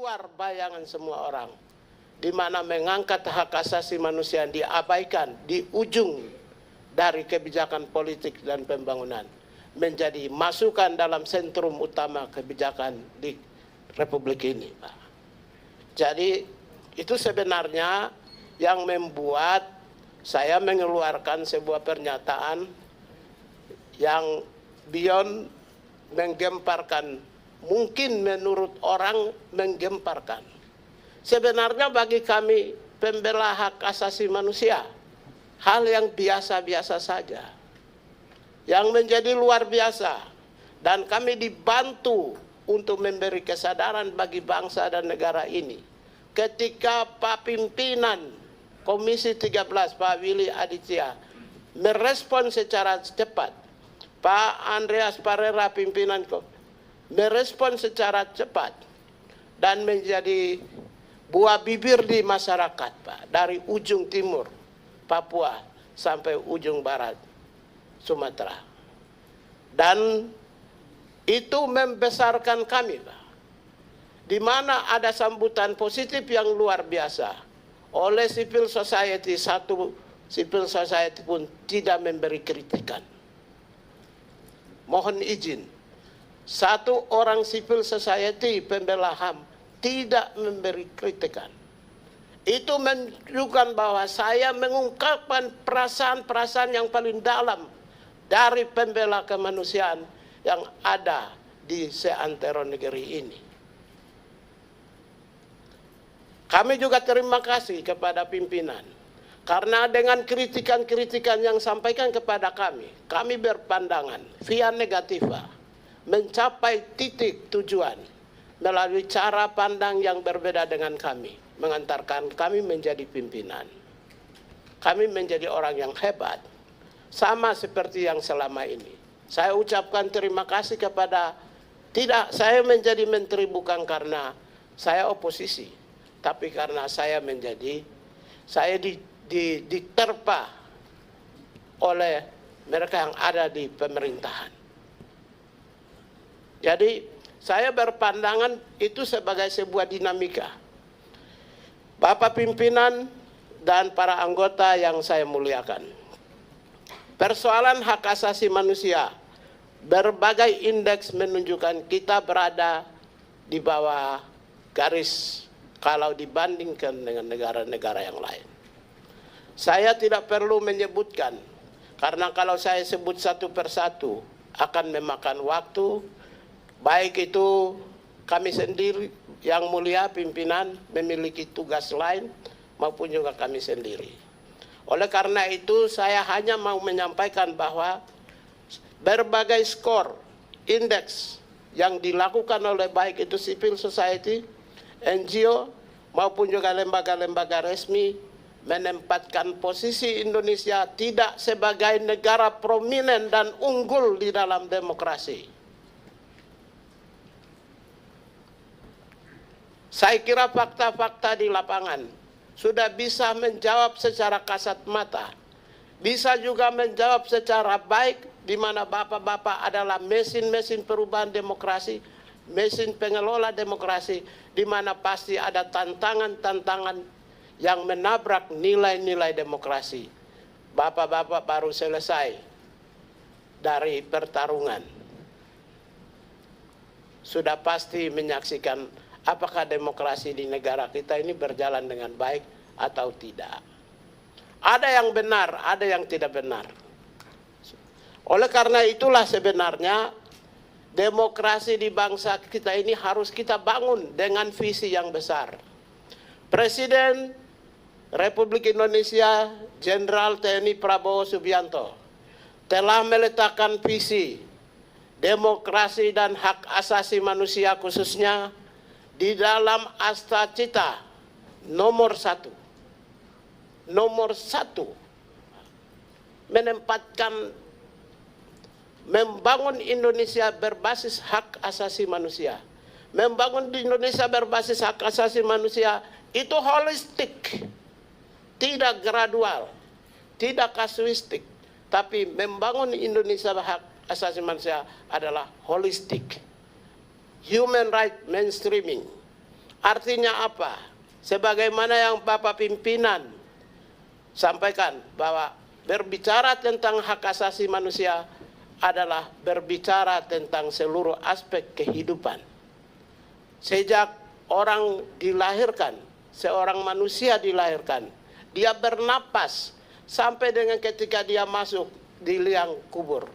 luar bayangan semua orang, di mana mengangkat hak asasi manusia yang diabaikan di ujung dari kebijakan politik dan pembangunan menjadi masukan dalam sentrum utama kebijakan di Republik ini, Pak. Jadi itu sebenarnya yang membuat saya mengeluarkan sebuah pernyataan yang beyond menggemparkan, mungkin menurut orang menggemparkan. Sebenarnya bagi kami pembela hak asasi manusia, hal yang biasa-biasa saja. Yang menjadi luar biasa, dan kami dibantu untuk memberi kesadaran bagi bangsa dan negara ini. Ketika Pak Pimpinan Komisi 13, Pak Willy Aditya, merespon secara cepat, Pak Andreas Parera pimpinan merespon secara cepat, dan menjadi buah bibir di masyarakat, Pak, dari ujung timur Papua sampai ujung barat Sumatera. Dan itu membesarkan kami, Pak, di mana ada sambutan positif yang luar biasa oleh civil society. Satu civil society pun tidak memberi kritikan. Mohon izin, satu orang civil society pembela HAM tidak memberi kritikan. Itu menunjukkan bahwa saya mengungkapkan perasaan-perasaan yang paling dalam dari pembela kemanusiaan yang ada di seantero negeri ini. Kami juga terima kasih kepada pimpinan, karena dengan kritikan-kritikan yang sampaikan kepada kami berpandangan via negativa mencapai titik tujuan melalui cara pandang yang berbeda dengan kami, mengantarkan kami menjadi pimpinan. Kami menjadi orang yang hebat, sama seperti yang selama ini. Saya ucapkan terima kasih kepada, tidak, saya menjadi menteri bukan karena saya oposisi, tapi karena saya diterpa oleh mereka yang ada di pemerintahan. Jadi saya berpandangan itu sebagai sebuah dinamika. Bapak pimpinan dan para anggota yang saya muliakan, persoalan hak asasi manusia, berbagai indeks menunjukkan kita berada di bawah garis kalau dibandingkan dengan negara-negara yang lain. Saya tidak perlu menyebutkan, karena kalau saya sebut satu persatu akan memakan waktu. Baik itu kami sendiri yang mulia pimpinan memiliki tugas lain maupun juga kami sendiri. Oleh karena itu saya hanya mau menyampaikan bahwa berbagai skor, indeks yang dilakukan oleh baik itu civil society, NGO maupun juga lembaga-lembaga resmi menempatkan posisi Indonesia tidak sebagai negara prominent dan unggul di dalam demokrasi. Saya kira fakta-fakta di lapangan sudah bisa menjawab secara kasat mata, bisa juga menjawab secara baik, di mana bapak-bapak adalah mesin-mesin perubahan demokrasi, mesin pengelola demokrasi, di mana pasti ada tantangan-tantangan yang menabrak nilai-nilai demokrasi. Bapak-bapak baru selesai dari pertarungan, sudah pasti menyaksikan apakah demokrasi di negara kita ini berjalan dengan baik atau tidak. Ada yang benar, ada yang tidak benar. Oleh karena itulah sebenarnya demokrasi di bangsa kita ini harus kita bangun dengan visi yang besar. Presiden Republik Indonesia Jenderal TNI Prabowo Subianto telah meletakkan visi demokrasi dan hak asasi manusia khususnya di dalam Asta Cita nomor 1. Nomor 1 menempatkan membangun Indonesia berbasis hak asasi manusia. Membangun di Indonesia berbasis hak asasi manusia itu holistik, tidak gradual, tidak kasuistik, tapi membangun Indonesia hak asasi manusia adalah holistik. Human right mainstreaming, Artinya apa? Sebagaimana yang Bapak pimpinan sampaikan bahwa berbicara tentang hak asasi manusia adalah berbicara tentang seluruh aspek kehidupan. Sejak orang dilahirkan, seorang manusia dilahirkan, dia bernapas sampai dengan ketika dia masuk di liang kubur.